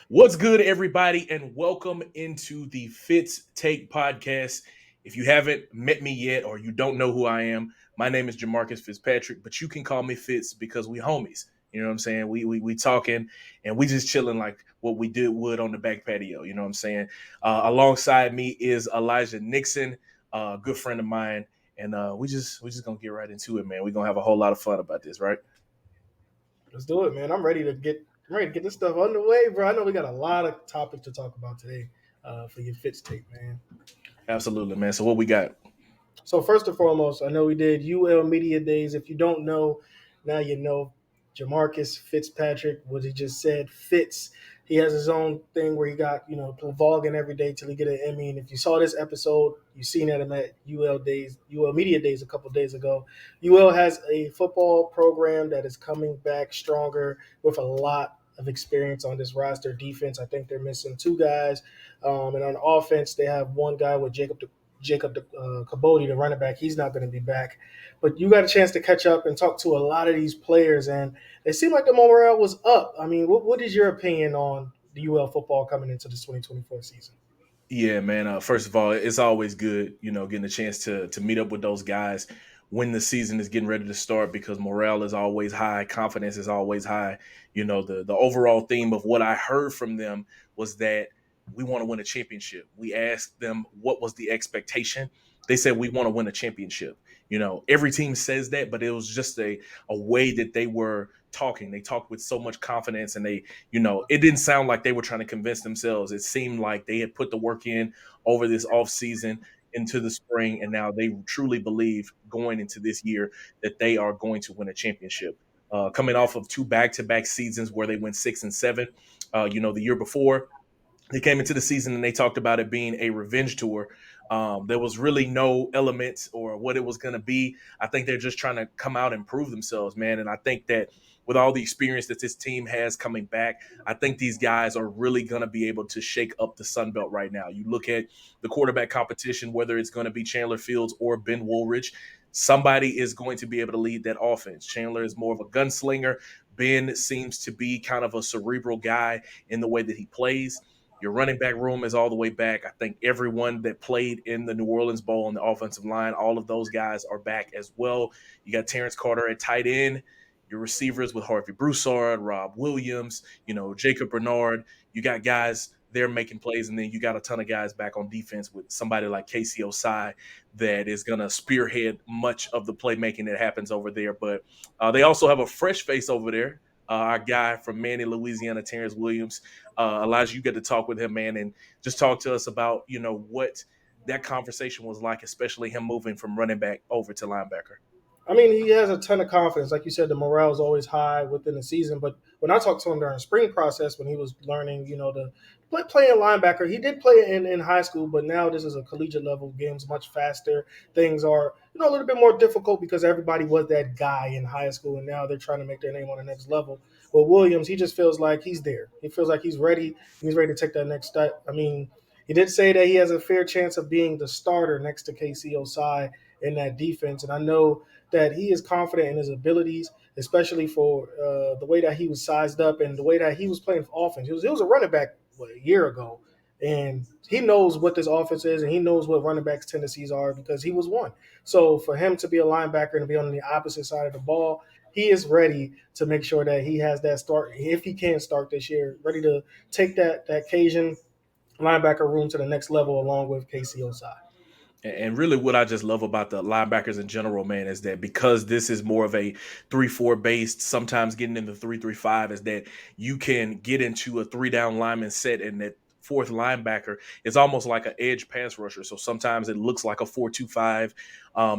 What's good, everybody, and welcome into the Fitz Take podcast. If you haven't met me yet or you don't know who I am, my name is Jamarcus Fitzpatrick, but you can call me Fitz because we homies. You know what I'm saying? We talking and we just chilling like what we did would on the back patio. You know what I'm saying? Alongside me is Elijah Nixon, a good friend of mine, and we just gonna get right into it, man. We're gonna have a whole lot of fun about this, right? Let's do it, man. I'm ready to get this stuff underway, bro. I know we got a lot of topics to talk about today for your Fitz take, man. Absolutely, man. So what we got? So first and foremost, I know we did UL Media Days. If you don't know, now you know. Jamarcus Fitzpatrick, what he just said, Fitz. He has his own thing where he got, vlogging every day till he get an Emmy. And if you saw this episode, you seen him at UL Media Days a couple days ago. UL has a football program that is coming back stronger with a lot of experience on this roster. Defense, I think they're missing two guys. And on offense, they have one guy with Jacob Cabody, the running back. He's not going to be back. But you got a chance to catch up and talk to a lot of these players, and it seemed like the morale was up. I mean, what is your opinion on the UL football coming into this 2024 season? Yeah, man. First of all, it's always good, getting a chance to meet up with those guys when the season is getting ready to start because morale is always high, confidence is always high. The overall theme of what I heard from them was that we want to win a championship. We asked them what was the expectation. They said we want to win a championship. Every team says that, but it was just a way that they were talking. They talked with so much confidence and it didn't sound like they were trying to convince themselves. It seemed like they had put the work in over this off season into the spring, and now they truly believe going into this year that they are going to win a championship. Coming off of two back-to-back seasons where they went 6-7, the year before they came into the season and they talked about it being a revenge tour. There was really no elements or what it was going to be. I think they're just trying to come out and prove themselves, man. And I think that with all the experience that this team has coming back, I think these guys are really going to be able to shake up the Sun Belt right now. You look at the quarterback competition, whether it's going to be Chandler Fields or Ben Woolridge, somebody is going to be able to lead that offense. Chandler is more of a gunslinger. Ben seems to be kind of a cerebral guy in the way that he plays. Your running back room is all the way back. I think everyone that played in the New Orleans Bowl on the offensive line, all of those guys are back as well. You got Terrence Carter at tight end. Your receivers with Harvey Broussard, Rob Williams, Jacob Bernard. You got guys there making plays, and then you got a ton of guys back on defense with somebody like Casey Osai that is going to spearhead much of the playmaking that happens over there. But they also have a fresh face over there. Our guy from Manny, Louisiana, Terrence Williams. Elijah, you get to talk with him, man, and just talk to us about, what that conversation was like, especially him moving from running back over to linebacker. I mean, he has a ton of confidence. Like you said, the morale is always high within the season. But when I talked to him during the spring process, when he was learning, to playing linebacker, he did play in high school, but now this is a collegiate level. Game's much faster. Things are, a little bit more difficult because everybody was that guy in high school, and now they're trying to make their name on the next level. But Williams, he just feels like he's there. He feels like he's ready. He's ready to take that next step. I mean, he did say that he has a fair chance of being the starter next to KC Osai in that defense, and I know that he is confident in his abilities, especially for the way that he was sized up and the way that he was playing offense. He was a running back a year ago, and he knows what this offense is, and he knows what running backs' tendencies are because he was one. So for him to be a linebacker and to be on the opposite side of the ball, he is ready to make sure that he has that start, if he can start this year, ready to take that Cajun linebacker room to the next level along with Casey Osai. And really, what I just love about the linebackers in general, man, is that because this is more of a 3-4 based, sometimes getting into 3-3-5, is that you can get into a three down lineman set, and that fourth linebacker is almost like an edge pass rusher. So sometimes it looks like a 4-2-5,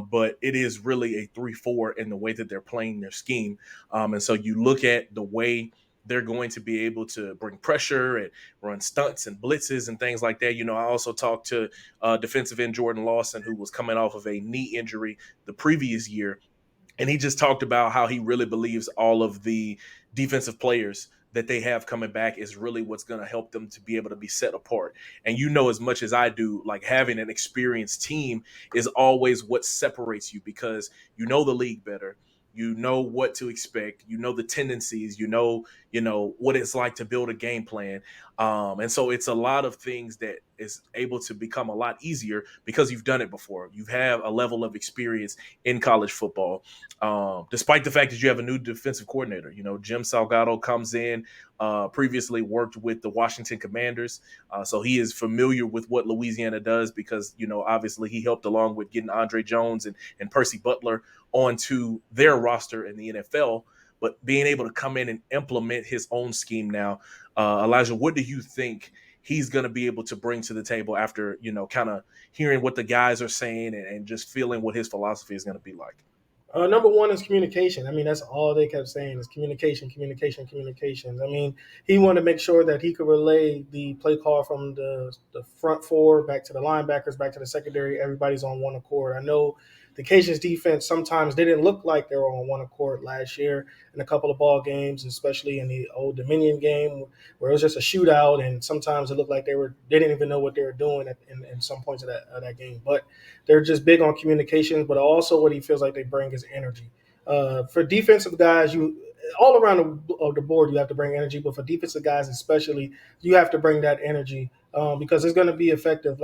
but it is really a 3-4 in the way that they're playing their scheme. And so you look at the way they're going to be able to bring pressure and run stunts and blitzes and things like that. I also talked to defensive end Jordan Lawson, who was coming off of a knee injury the previous year. And he just talked about how he really believes all of the defensive players that they have coming back is really what's going to help them to be able to be set apart. And as much as I do, like having an experienced team is always what separates you because you know the league better. You know what to expect. You know the tendencies. what it's like to build a game plan. And so it's a lot of things that is able to become a lot easier because you've done it before. You have a level of experience in college football, despite the fact that you have a new defensive coordinator. Jim Salgado comes in, previously worked with the Washington Commanders. So he is familiar with what Louisiana does because, obviously he helped along with getting Andre Jones and Percy Butler onto their roster in the NFL. But being able to come in and implement his own scheme now, Elijah, what do you think he's going to be able to bring to the table after, kind of hearing what the guys are saying and just feeling what his philosophy is going to be like? Number one is communication. I mean, that's all they kept saying is communication, communication, communications. I mean, he wanted to make sure that he could relay the play call from the front four back to the linebackers, back to the secondary. Everybody's on one accord. I know the Cajuns defense sometimes didn't look like they were on one accord last year in a couple of ball games, especially in the Old Dominion game where it was just a shootout, and sometimes it looked like they didn't even know what they were doing in some points of that game. But they're just big on communication, but also what he feels like they bring is energy. For defensive guys, you all around the board, you have to bring energy, but for defensive guys especially, you have to bring that energy because it's going to be effective.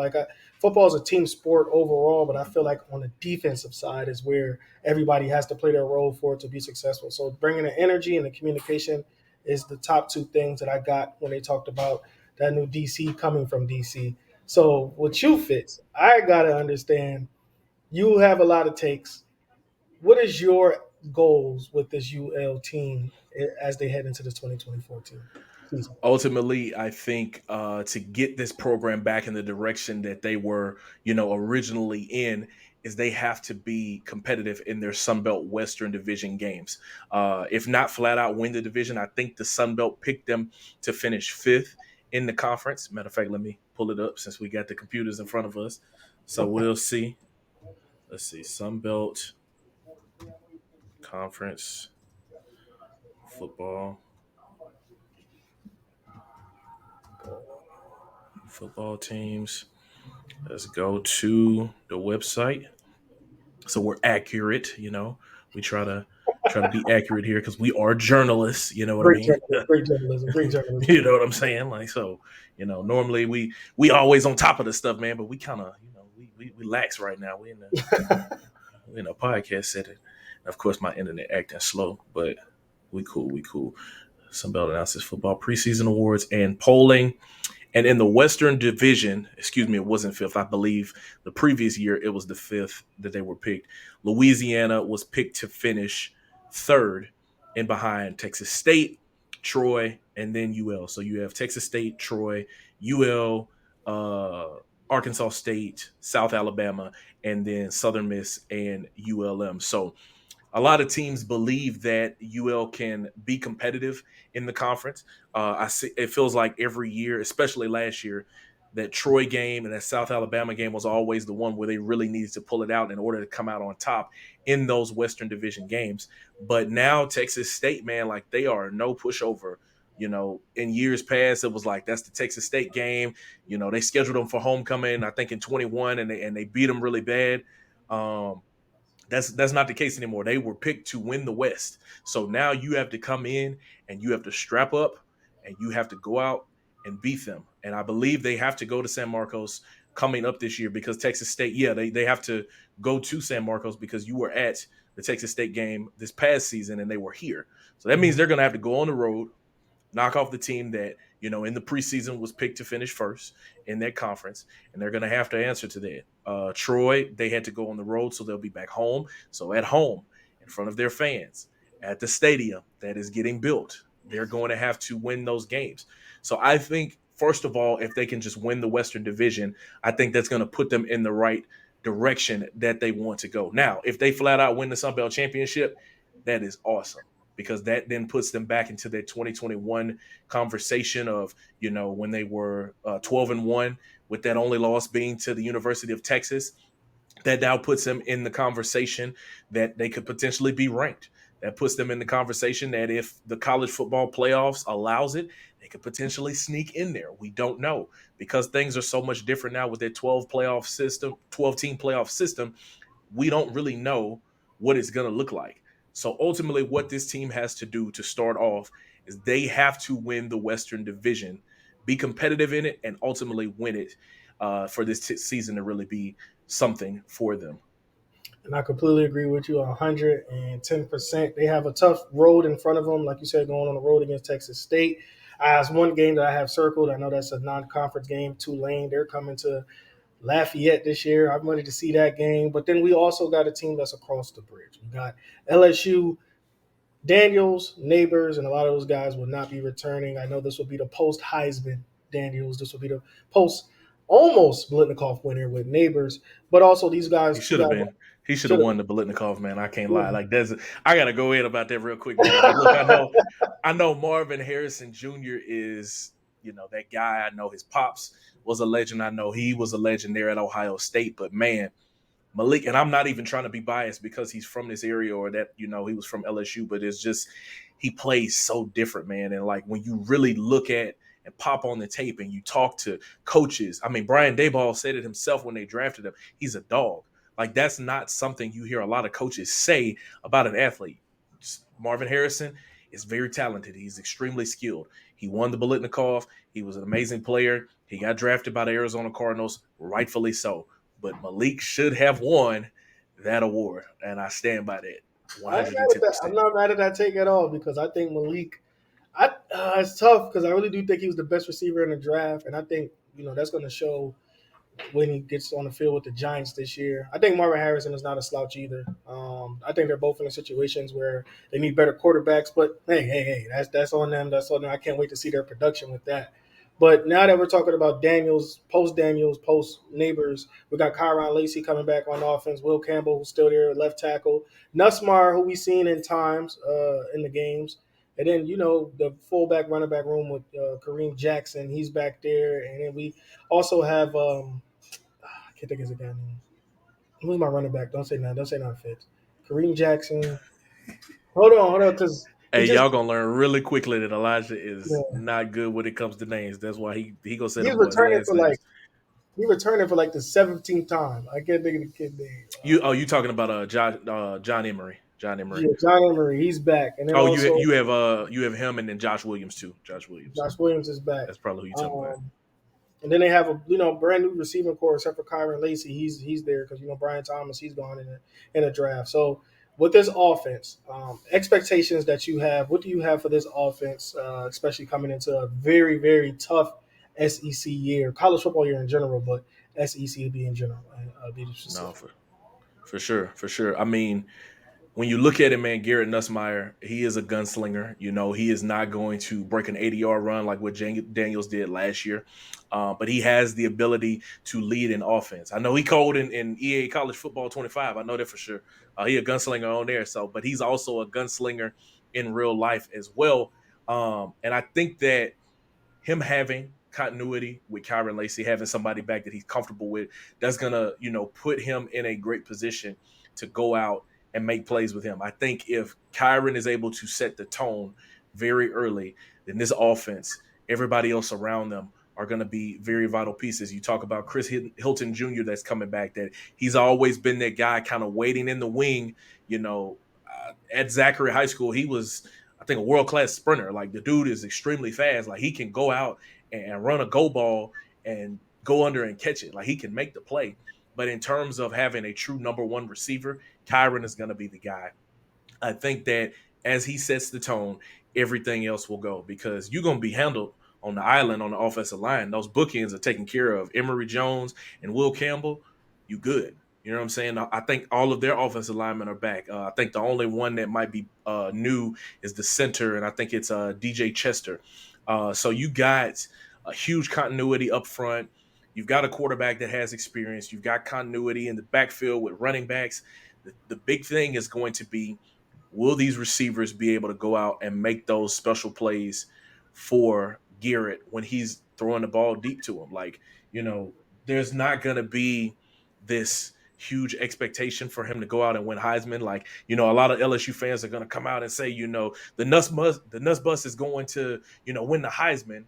Football is a team sport overall, but I feel like on the defensive side is where everybody has to play their role for it to be successful. So bringing the energy and the communication is the top two things that I got when they talked about that new DC coming from DC. So with you, Fitz, I gotta understand. You have a lot of takes. What is your goals with this UL team as they head into the 2024 season? Ultimately, I think to get this program back in the direction that they were, originally in, is they have to be competitive in their Sunbelt Western Division games. If not flat out win the division, I think the Sunbelt picked them to finish fifth in the conference. Matter of fact, let me pull it up since we got the computers in front of us. So we'll see. Let's see. Sunbelt Conference football. Football teams. Let's go to the website. So we're accurate, We try to be accurate here because we are journalists, you know what I mean? Great journalism, great journalism. You know what I'm saying? Like, so, normally we always on top of the stuff, man, but we kind of, we lax right now. We in a podcast setting. And of course, my internet acting slow, but we cool. Sunbelt announces football preseason awards and polling. And in the Western Division, it wasn't fifth. I believe the previous year it was the fifth that they were picked. Louisiana was picked to finish third and behind Texas State, Troy, and then UL. So you have Texas State, Troy, UL, Arkansas State, South Alabama, and then Southern Miss and ULM. So a lot of teams believe that UL can be competitive in the conference. I see it feels like every year, especially last year, that Troy game and that South Alabama game was always the one where they really needed to pull it out in order to come out on top in those Western Division games. But now Texas State, man, like they are no pushover. In years past, it was like that's the Texas State game. They scheduled them for homecoming, I think in 21, and they beat them really bad. That's not the case anymore. They were picked to win the West. So now you have to come in and you have to strap up and you have to go out and beat them. And I believe they have to go to San Marcos coming up this year because Texas State, they have to go to San Marcos because you were at the Texas State game this past season and they were here. So that means they're going to have to go on the road, knock off the team that, in the preseason was picked to finish first in that conference, and they're going to have to answer to that. Troy, they had to go on the road, so they'll be back home. So at home, in front of their fans, at the stadium that is getting built, they're going to have to win those games. So I think, first of all, if they can just win the Western Division, I think that's going to put them in the right direction that they want to go. Now, if they flat out win the Sun Belt Championship, that is awesome, because that then puts them back into their 2021 conversation of, when they were 12-1 with that only loss being to the University of Texas. That now puts them in the conversation that they could potentially be ranked. That puts them in the conversation that if the college football playoffs allows it, they could potentially sneak in there. We don't know because things are so much different now with their 12 team playoff system. We don't really know what it's going to look like. So ultimately what this team has to do to start off is they have to win the Western Division, be competitive in it, and ultimately win it for this season to really be something for them. And I completely agree with you 110%. They have a tough road in front of them, like you said, going on the road against Texas State. As one game that I have circled, I know that's a non-conference game. Tulane, they're coming to Lafayette this year. I'm ready to see that game. But then we also got a team that's across the bridge. We got LSU, Daniels, Nabers, and a lot of those guys will not be returning. I know this will be the post Heisman Daniels. This will be the post almost Blitnikoff winner with Nabers. But also these He guys, two should have guys been. He should have should have. won the Bolitnikov, man. I can't lie. Like there's, I gotta go in about that real quick, man. Like, look, I know Marvin Harrison Jr. is, that guy. I know his pops was a legend. I know he was a legend there at Ohio State. But man, Malik, and I'm not even trying to be biased because he's from this area or that, he was from LSU, but it's just he plays so different, man. And like when you really look at and pop on the tape and you talk to coaches, I mean, Brian Daboll said it himself when they drafted him. He's a dog. Like that's not something you hear a lot of coaches say about an athlete. Marvin Harrison is very talented. He's extremely skilled. He won the Bolitnikov. He was an amazing player. He got drafted by the Arizona Cardinals, rightfully so. But Malik should have won that award, and I stand by that I ain't mad at that. I'm 110%. not mad at that take at all because I think Malik. It's tough because I really do think he was the best receiver in the draft, and I think that's going to show when he gets on the field with the Giants this year. I think Marvin Harrison is not a slouch either. I think they're both in situations where they need better quarterbacks. But hey, that's on them. That's on them. I can't wait to see their production with that. But now that we're talking about Daniels, post Neighbors, we got Kyron Lacey coming back on offense. Will Campbell, who's still there, left tackle. Nussmeier, who we've seen in times in the games. And then, the fullback, running back room with Kareem Jackson. He's back there. And then we also have I can't think of his guy's name. Who's my running back? Don't say nothing. Don't say nothing, Fitz. Kareem Jackson. Hold on, because he Hey, just y'all gonna learn really quickly that Elijah is yeah, not good when it comes to names. That's why he gonna say he's them boys' returning last for like names. the 17th time. I can't think of the kid name. You talking about John Emery? John Emery. Yeah, John Emery, he's back, and then Oh, also you have him and then Josh Williams too. Josh Williams. Josh Williams is back. That's probably who you talking about. Um, and then they have a brand new receiving core except for Kyron Lacey. He's there because Brian Thomas he's gone in a draft. So with this offense, expectations that you have, what do you have for this offense, especially coming into a very very tough SEC year, college football year in general, but SEC to be in general, be No, specific. for sure, for sure. I mean, when you look at him, man, Garrett Nussmeier, he is a gunslinger. He is not going to break an 80-yard run like what Daniels did last year, but he has the ability to lead an offense. I know he called in EA College Football 25. I know that for sure. He a gunslinger on there, but he's also a gunslinger in real life as well. And I think that him having continuity with Kyron Lacey, having somebody back that he's comfortable with, that's gonna, put him in a great position to go out and make plays with him. I think if Kyron is able to set the tone very early, then this offense, everybody else around them are going to be very vital pieces. You talk about Chris Hilton Jr. that's coming back, that he's always been that guy kind of waiting in the wing. At Zachary High School, he was, I think, a world class sprinter. Like the dude is extremely fast. Like he can go out and run a go ball and go under and catch it. Like he can make the play. But in terms of having a true number one receiver, Kyron is going to be the guy. I think that as he sets the tone, everything else will go because you're going to be handled on the island on the offensive line. Those bookends are taken care of. Emory Jones and Will Campbell, you good. You know what I'm saying? I think all of their offensive linemen are back. I think the only one that might be new is the center, and I think it's DJ Chester. So you got a huge continuity up front. You've got a quarterback that has experience. You've got continuity in the backfield with running backs. The big thing is going to be, will these receivers be able to go out and make those special plays for Garrett when he's throwing the ball deep to him? Like, there's not going to be this huge expectation for him to go out and win Heisman. Like, a lot of LSU fans are going to come out and say, the Nuss Bus is going to, win the Heisman.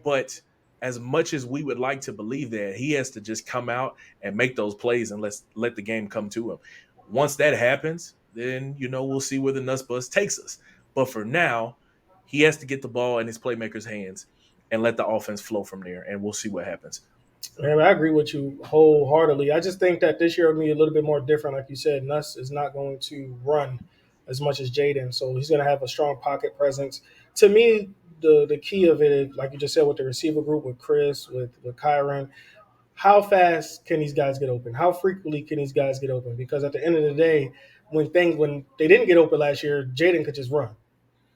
But as much as we would like to believe that, he has to just come out and make those plays and let the game come to him. Once that happens, then we'll see where the Nuss Bus takes us. But for now, He has to get the ball in his playmakers' hands and let the offense flow from there, and we'll see what happens. Man, I agree with you wholeheartedly. I just think that this year will be a little bit more different. Like you said, Nuss is not going to run as much as Jayden, so he's going to have a strong pocket presence. To me, the key of it, like you just said, with the receiver group, with Chris, with Kyron, how fast can these guys get open? How frequently can these guys get open? Because at the end of the day, when they didn't get open last year, Jayden could just run.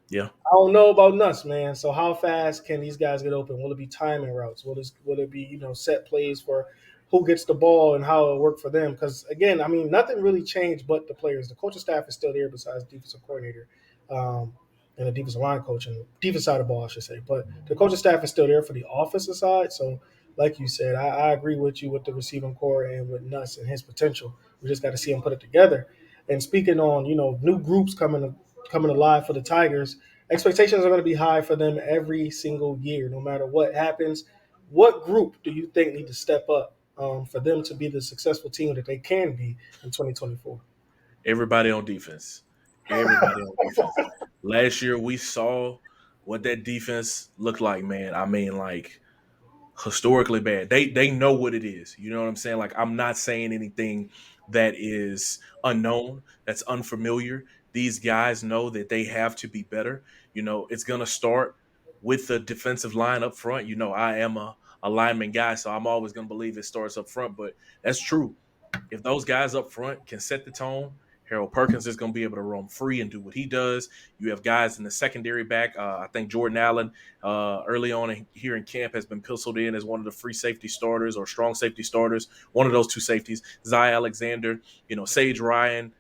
Yeah. I don't know about Nuss, man. So how fast can these guys get open? Will it be timing routes? Will it be set plays for who gets the ball and how it work for them? Because again, I mean, nothing really changed but the players. The coaching staff is still there besides defensive coordinator, um, and the defensive line coach and defense side of the ball, I should say. But the coaching staff is still there for the offensive side. So, like you said, I agree with you with the receiving core and with Nuss and his potential. We just got to see him put it together. And speaking on new groups coming alive for the Tigers, expectations are going to be high for them every single year, no matter what happens. What group do you think need to step up for them to be the successful team that they can be in 2024? Everybody on defense. Everybody on defense. Last year we saw what that defense looked like, man. I mean, like historically bad. They know what it is. You know what I'm saying? Like I'm not saying anything that is unknown, that's unfamiliar. These guys know that they have to be better. It's gonna start with the defensive line up front. I am a lineman guy, so I'm always gonna believe it starts up front, but that's true. If those guys up front can set the tone, Harold Perkins is going to be able to roam free and do what he does. You have guys in the secondary back. I think Jordan Allen, early on here in camp, has been penciled in as one of the free safety starters or strong safety starters. One of those two safeties, Zy Alexander, Sage Ryan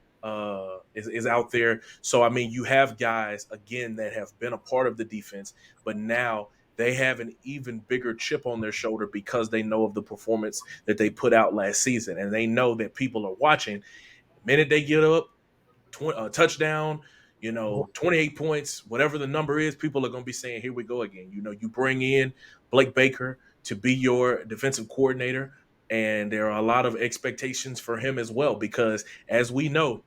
is out there. So, I mean, you have guys, again, that have been a part of the defense, but now they have an even bigger chip on their shoulder because they know of the performance that they put out last season. And they know that people are watching. The minute they get up, touchdown, 28 points, whatever the number is, people are going to be saying, here we go again. You bring in Blake Baker to be your defensive coordinator, and there are a lot of expectations for him as well because, as we know,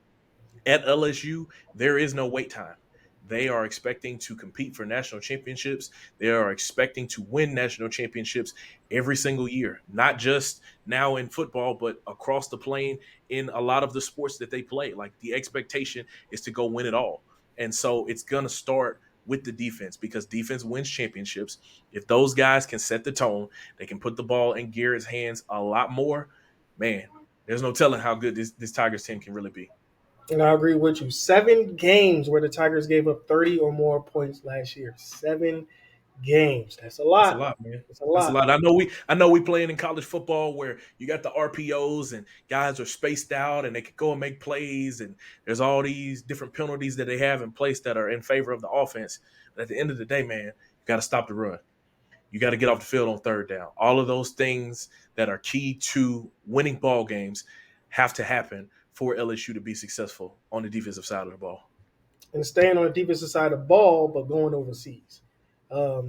at LSU, there is no wait time. They are expecting to compete for national championships. They are expecting to win national championships every single year, not just now in football, but across the plane in a lot of the sports that they play. Like the expectation is to go win it all. And so it's going to start with the defense because defense wins championships. If those guys can set the tone, they can put the ball in Garrett's hands a lot more. Man, there's no telling how good this Tigers team can really be. And I agree with you. 7 games where the Tigers gave up 30 or more points last year. 7 games. That's a That's a lot. lot, man. That's a That's a lot. lot. I know we playing in college football where you got the RPOs and guys are spaced out and they can go and make plays and there's all these different penalties that they have in place that are in favor of the offense. But at the end of the day, man, you got to stop the run. You got to get off the field on third down. All of those things that are key to winning ball games have to happen for LSU to be successful on the defensive side of the ball. And staying on the defensive side of the ball, but going overseas.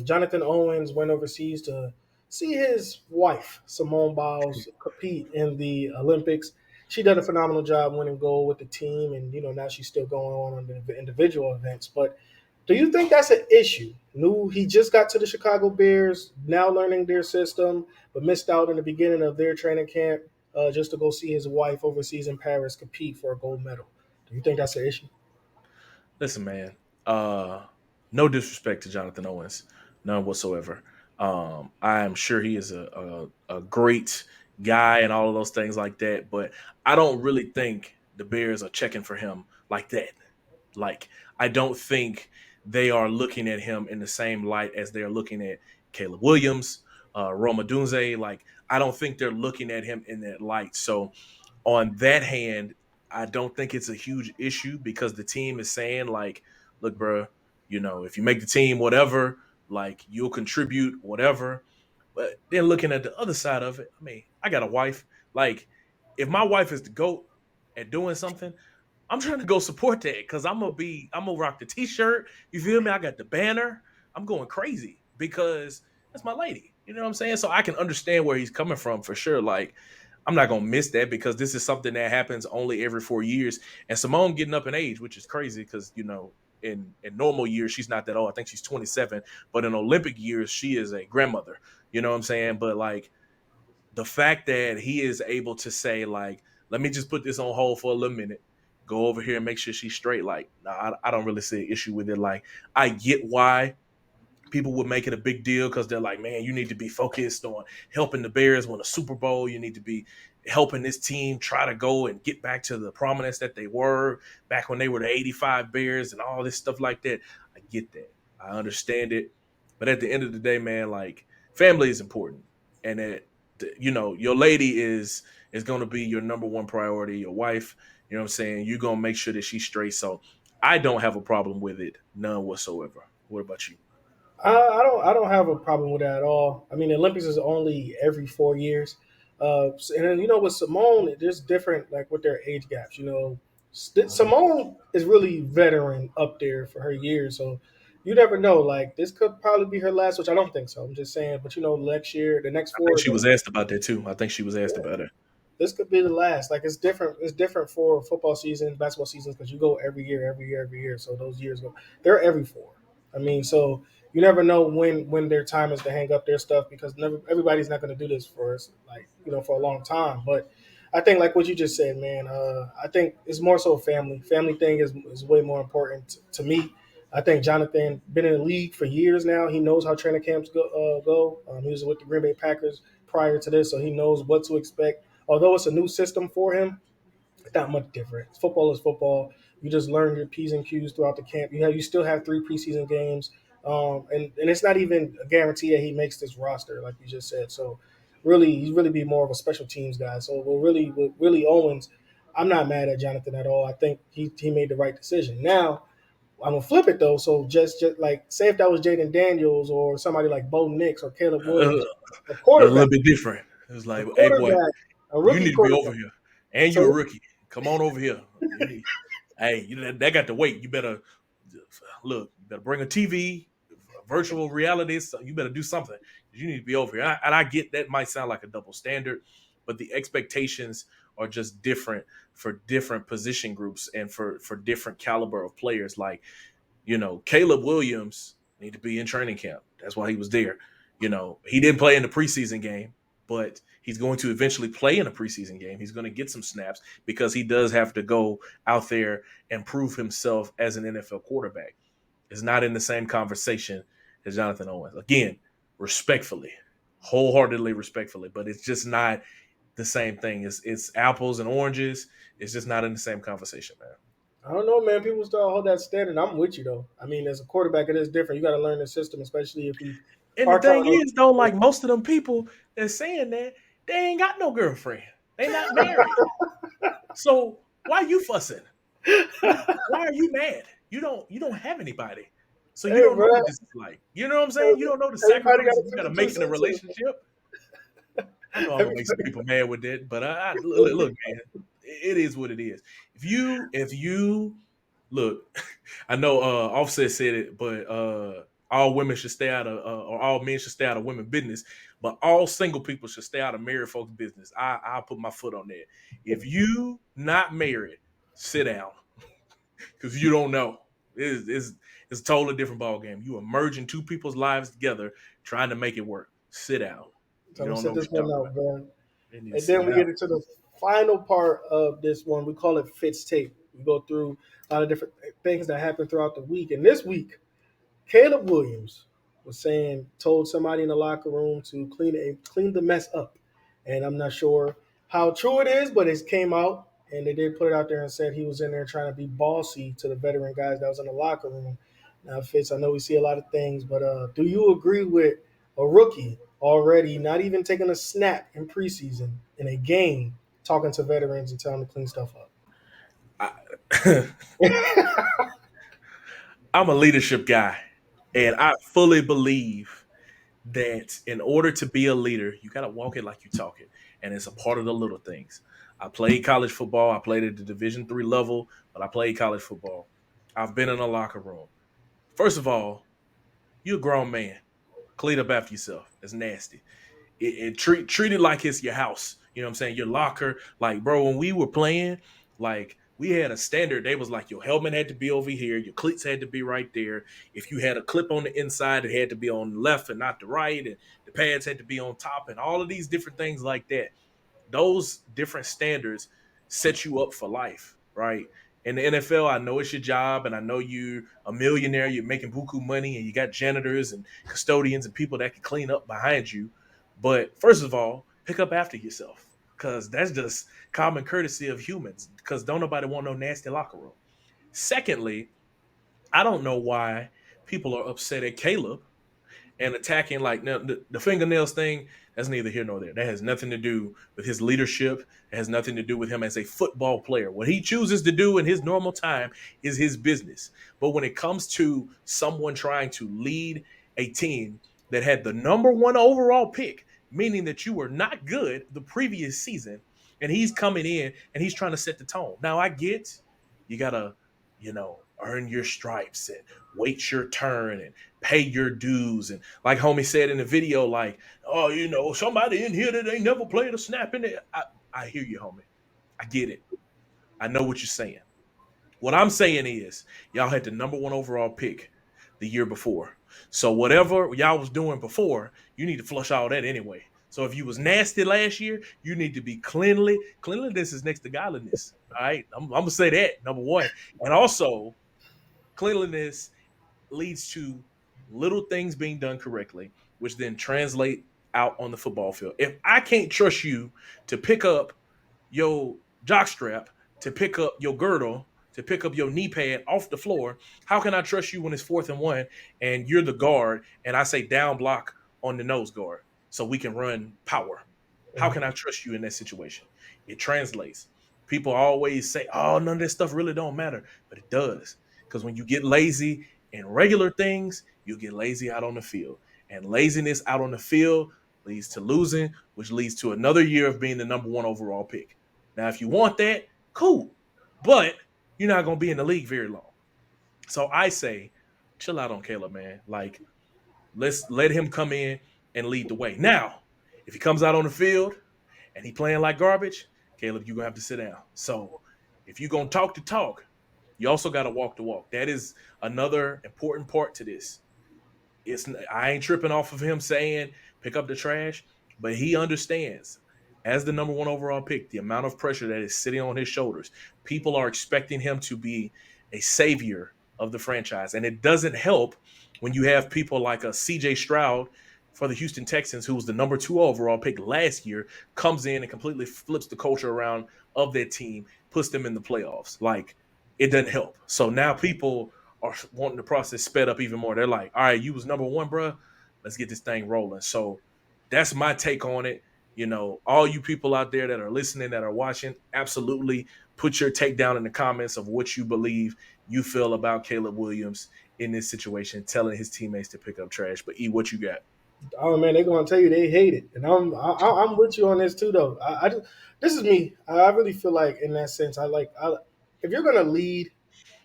Jonathan Owens went overseas to see his wife, Simone Biles, compete in the Olympics. She did a phenomenal job winning gold with the team, and now she's still going on the individual events. But do you think that's an issue? He just got to the Chicago Bears, now learning their system, but missed out in the beginning of their training camp just to go see his wife overseas in Paris compete for a gold medal. Do you think that's an issue? Listen, man. Uh, no disrespect to Jonathan Owens, none whatsoever. I am sure he is a great guy and all of those things like that, but I don't really think the Bears are checking for him like that. Like, I don't think they are looking at him in the same light as they're looking at Caleb Williams, Roma Dunze. Like, I don't think they're looking at him in that light. So, on that hand, I don't think it's a huge issue because the team is saying, like, look, bro, if you make the team, whatever, like, you'll contribute, whatever. But then looking at the other side of it, I mean, I got a wife. Like, if my wife is the GOAT at doing something, I'm trying to go support that because I'm gonna rock the t-shirt. You feel me? I got the banner. I'm going crazy because that's my lady. You know what I'm saying? So I can understand where he's coming from for sure. Like, I'm not gonna miss that because this is something that happens only every 4 years. And Simone getting up in age, which is crazy because in normal years she's not that old. I think she's 27, but in Olympic years she is a grandmother. You know what I'm saying? But like the fact that he is able to say like, let me just put this on hold for a little minute, go over here and make sure she's straight. Like, nah, I don't really see an issue with it. Like, I get why people would make it a big deal because they're like, man, you need to be focused on helping the Bears win a Super Bowl. You need to be helping this team try to go and get back to the prominence that they were back when they were the 85 Bears and all this stuff like that. I get that. I understand it. But at the end of the day, man, like family is important. And that, your lady is going to be your number one priority, your wife, you know what I'm saying? You're going to make sure that she's straight. So I don't have a problem with it, none whatsoever. What about you? I don't have a problem with that at all. I mean, the Olympics is only every 4 years, and then with Simone, there's different like with their age gaps. Simone is really veteran up there for her years, so you never know. Like this could probably be her last, which I don't think so. I'm just saying, but next year, the next I think four, she was asked about that too. I think she was asked about it. this could be the last. Like it's different. It's different for football seasons, basketball seasons, because you go every year, every year, every year. So those years go. They're every four. I mean, so you never know when their time is to hang up their stuff because everybody's not going to do this for us, like for a long time. But I think like what you just said, man. I think it's more so family. Family thing is way more important to me. I think Jonathan been in the league for years now. He knows how training camps go. He was with the Green Bay Packers prior to this, so he knows what to expect. Although it's a new system for him, it's not much different. Football is football. You just learn your P's and Q's throughout the camp. You still have 3 preseason games, and it's not even a guarantee that he makes this roster, like you just said. So, really, he's really be more of a special teams guy. So, with Willie Owens, I'm not mad at Jonathan at all. I think he made the right decision. Now, I'm gonna flip it though. So just like say if that was Jayden Daniels or somebody like Bo Nix or Caleb Williams, a A little quarterback, bit different. It's a like, hey boy, quarterback, a you rookie need to be quarterback. over here, and you're a So rookie. Come on over here. Hey, that got to wait. You better look. You better bring a TV, virtual reality. So you better do something. You need to be over here. And I get that might sound like a double standard, but the expectations are just different for different position groups and for different caliber of players. Like Caleb Williams need to be in training camp. That's why he was there. He didn't play in the preseason game, but he's going to eventually play in a preseason game. He's going to get some snaps because he does have to go out there and prove himself as an NFL quarterback. It's not in the same conversation as Jonathan Owens. Again, respectfully, wholeheartedly respectfully, but it's just not the same thing. It's apples and oranges. It's just not in the same conversation, man. I don't know, man. People still hold that standard. I'm with you though. I mean, as a quarterback, it is different. You got to learn the system, especially if you And the are thing counting is, though, on. like most of them people that's saying that, they ain't got no girlfriend. They not married. So why you fussing? Why are you mad? You don't have anybody. So you Hey, don't bro. know what this is like. You know what I'm saying? You don't know the Everybody got sacrifices to you put got to the two make in a cents in. relationship. I know I'm gonna make some Everybody, people mad with that, but look, man, it is what it is. If you look, I know Offset said it, but all women should stay out of, or all men should stay out of women business, but all single people should stay out of married folks' business. I'll put my foot on that. If you not married, sit down because you don't know. It's a totally different ball game. You are merging two people's lives together, trying to make it work. Sit down. so You I'm gonna don't know set what this you're one talking out, about. man. They need to And sit then we down. get into the final part of this one. We call it Fitz Take. We go through a lot of different things that happen throughout the week. And this week, Caleb Williams was told somebody in the locker room to clean the mess up. And I'm not sure how true it is, but it came out and they did put it out there and said he was in there trying to be bossy to the veteran guys that was in the locker room. Now, Fitz, I know we see a lot of things, but do you agree with a rookie already not even taking a snap in preseason in a game, talking to veterans and telling them to clean stuff up? I, I'm a leadership guy, and I fully believe that in order to be a leader, you got to walk it like you talk it, and it's a part of the little things. I played college football. I played at the Division III level, but I played college football. I've been in a locker room. First of all, you're a grown man. Clean up after yourself. That's nasty. Treat it like it's your house. You know what I'm saying? Your locker. Like, bro, when we were playing, like we had a standard. They was like your helmet had to be over here, your cleats had to be right there. If you had a clip on the inside, it had to be on the left and not the right, and the pads had to be on top, and all of these different things like that. Those different standards set you up for life, right? In the NFL, I know it's your job, and I know you're a millionaire, you're making buku money, and you got janitors and custodians and people that can clean up behind you. But first of all, pick up after yourself, because that's just common courtesy of humans, because don't nobody want no nasty locker room. Secondly, I don't know why people are upset at Caleb and attacking like now, the fingernails thing. That's neither here nor there. That has nothing to do with his leadership. It has nothing to do with him as a football player. What he chooses to do in his normal time is his business. But when it comes to someone trying to lead a team that had the number one overall pick, meaning that you were not good the previous season, and he's coming in and he's trying to set the tone. Now I get you gotta, earn your stripes and wait your turn and pay your dues. And like homie said in the video, like, oh, somebody in here that ain't never played a snap in it. I hear you, homie. I get it. I know what you're saying. What I'm saying is, y'all had the number one overall pick the year before. So whatever y'all was doing before, you need to flush all that anyway. So if you was nasty last year, you need to be cleanly. Cleanliness is next to godliness. All right. I'm gonna say that, number one. And also, cleanliness leads to little things being done correctly, which then translate out on the football field. If I can't trust you to pick up your jockstrap, to pick up your girdle, to pick up your knee pad off the floor, how can I trust you when it's 4th and 1 and you're the guard and I say down block on the nose guard so we can run power? How can I trust you in that situation? It translates. People always say, oh, none of this stuff really don't matter, but it does. Because when you get lazy in regular things, you get lazy out on the field. And laziness out on the field leads to losing, which leads to another year of being the number one overall pick. Now, if you want that, cool. But you're not going to be in the league very long. So I say, chill out on Caleb, man. Like, let's let him come in and lead the way. Now, if he comes out on the field and he playing like garbage, Caleb, you're going to have to sit down. So if you're going to talk the talk, you also got to walk the walk. That is another important part to this. I ain't tripping off of him saying pick up the trash, but he understands as the number one overall pick the amount of pressure that is sitting on his shoulders. People are expecting him to be a savior of the franchise, and it doesn't help when you have people like a C.J. Stroud for the Houston Texans, who was the number 2 overall pick last year, comes in and completely flips the culture around of that team, puts them in the playoffs. Like, it doesn't help. So now people are wanting the process sped up even more. They're like, all right, you was number 1, bro. Let's get this thing rolling. So that's my take on it. All you people out there that are listening, that are watching, absolutely put your take down in the comments of what you believe you feel about Caleb Williams in this situation, telling his teammates to pick up trash. But E, what you got? Oh man, they're gonna tell you they hate it, and I'm with you on this too. Though I just, this is me. I really feel like in that sense, if you're gonna lead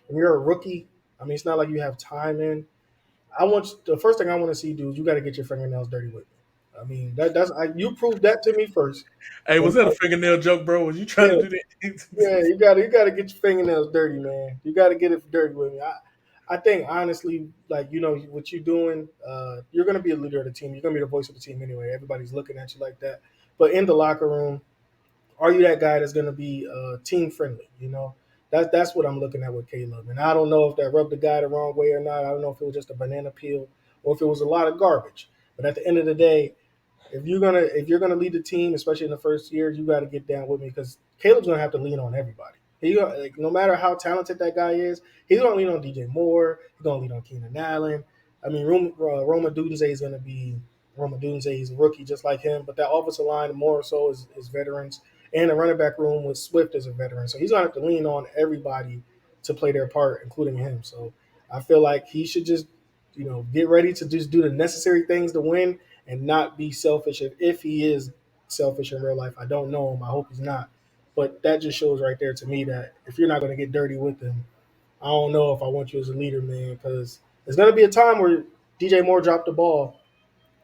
and you're a rookie, I mean, it's not like you have time in. The first thing I want to see you do is you got to get your fingernails dirty with me. I mean, you proved that to me first. Hey, was And that a fingernail joke, bro? Was you trying yeah, to do that? yeah, you got to get your fingernails dirty, man. You got to get it dirty with me. I think honestly, like what you're doing, you're gonna be a leader of the team. You're gonna be the voice of the team anyway. Everybody's looking at you like that. But in the locker room, are you that guy that's going to be team friendly? That's what I'm looking at with Caleb. And I don't know if that rubbed the guy the wrong way or not. I don't know if it was just a banana peel or if it was a lot of garbage. But at the end of the day, if you're gonna lead the team, especially in the first year, you got to get down with me because Caleb's gonna have to lean on everybody. No matter how talented that guy is, he's gonna lean on DJ Moore. He's gonna lean on Keenan Allen. I mean, Roma Dunze is gonna be Roma Dunze. He's a rookie just like him, but that offensive line more so is veterans, and the running back room with Swift as a veteran. So he's gonna have to lean on everybody to play their part, including him. So I feel like he should just get ready to just do the necessary things to win and not be selfish if he is selfish in real life. I don't know him. I hope he's not. But that just shows right there to me that if you're not going to get dirty with him, I don't know if I want you as a leader, man, because there's going to be a time where DJ Moore dropped the ball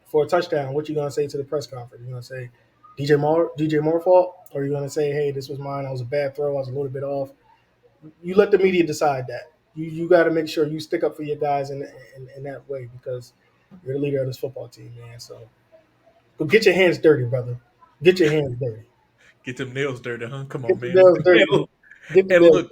for a touchdown. What you going to say to the press conference? You going to say DJ Moore fault? Or are you going to say, hey, this was mine. I was a bad throw. I was a little bit off. you let the media decide that. You got to make sure you stick up for your guys in that way because you're the leader of this football team, man. So go get your hands dirty, brother. Get your hands dirty. Get them nails dirty, huh? Come Get on, the man. nails dirty. Get the And nails look,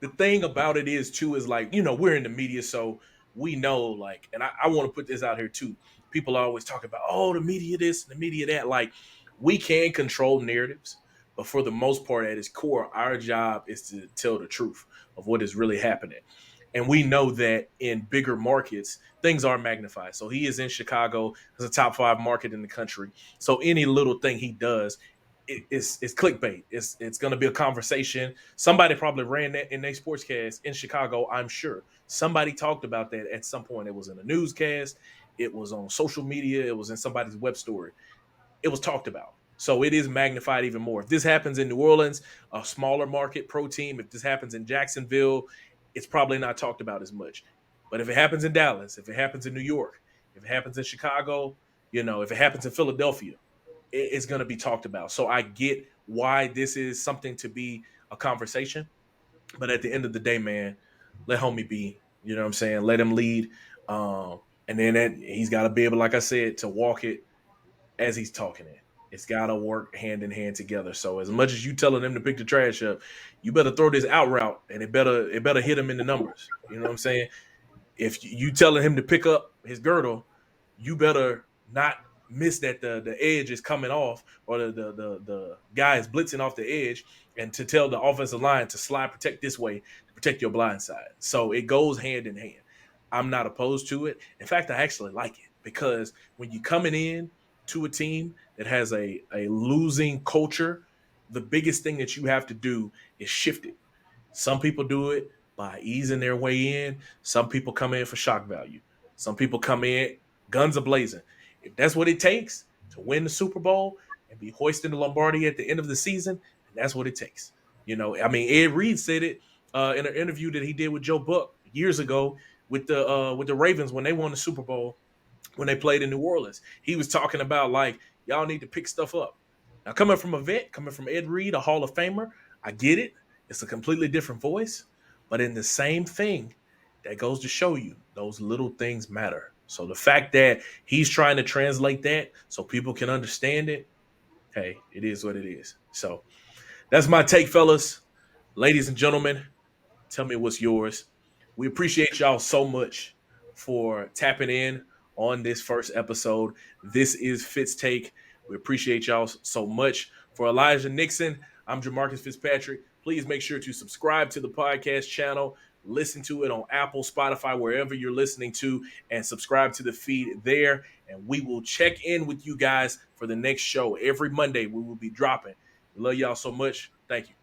the thing about it is too is like, we're in the media, so we know, like, and I want to put this out here too. People always talk about, oh, the media this and the media that. Like, we can control narratives, but for the most part, at its core, our job is to tell the truth of what is really happening. And we know that in bigger markets, things are magnified. So he is in Chicago, it's a top 5 market in the country. So any little thing he does, it's clickbait. It's going to be a conversation. Somebody probably ran that in their sportscast in Chicago. I'm sure somebody talked about that at some point. It was in a newscast. It was on social media. It was in somebody's web story. It was talked about. So it is magnified even more. If this happens in New Orleans, a smaller market pro team, if this happens in Jacksonville, it's probably not talked about as much. But if it happens in Dallas, if it happens in New York, if it happens in Chicago, if it happens in Philadelphia, it's going to be talked about. So I get why this is something to be a conversation. But at the end of the day, man, let homie be. You know what I'm saying? Let him lead. And then he's got to be able, like I said, to walk it as he's talking it. It's got to work hand in hand together. So as much as you telling him to pick the trash up, you better throw this out route, and it better hit him in the numbers. You know what I'm saying? If you telling him to pick up his girdle, you better not miss that the edge is coming off, or the guy is blitzing off the edge, and to tell the offensive line to slide protect this way to protect your blind side. So it goes hand in hand. I'm not opposed to it. In fact, I actually like it because when you coming in to a team that has a losing culture, the biggest thing that you have to do is shift it. Some people do it by easing their way in. Some people come in for shock value. Some people come in guns a blazing. If that's what it takes to win the Super Bowl and be hoisting the Lombardi at the end of the season, then that's what it takes. I mean, Ed Reed said it in an interview that he did with Joe Buck years ago with the Ravens when they won the Super Bowl when they played in New Orleans. He was talking about like y'all need to pick stuff up. Now coming from a vet, coming from Ed Reed, a Hall of Famer, I get it. It's a completely different voice, but in the same thing, that goes to show you those little things matter. So the fact that he's trying to translate that so people can understand it, hey, it is what it is. So that's my take, fellas. Ladies and gentlemen, tell me what's yours. We appreciate y'all so much for tapping in on this first episode. This is Fitz Take. We appreciate y'all so much. For Elijah Nixon, I'm Jamarcus Fitzpatrick. Please make sure to subscribe to the podcast channel, listen to it on Apple, Spotify, wherever you're listening to, and subscribe to the feed there. And we will check in with you guys for the next show. Every Monday, we will be dropping. We love y'all so much. Thank you.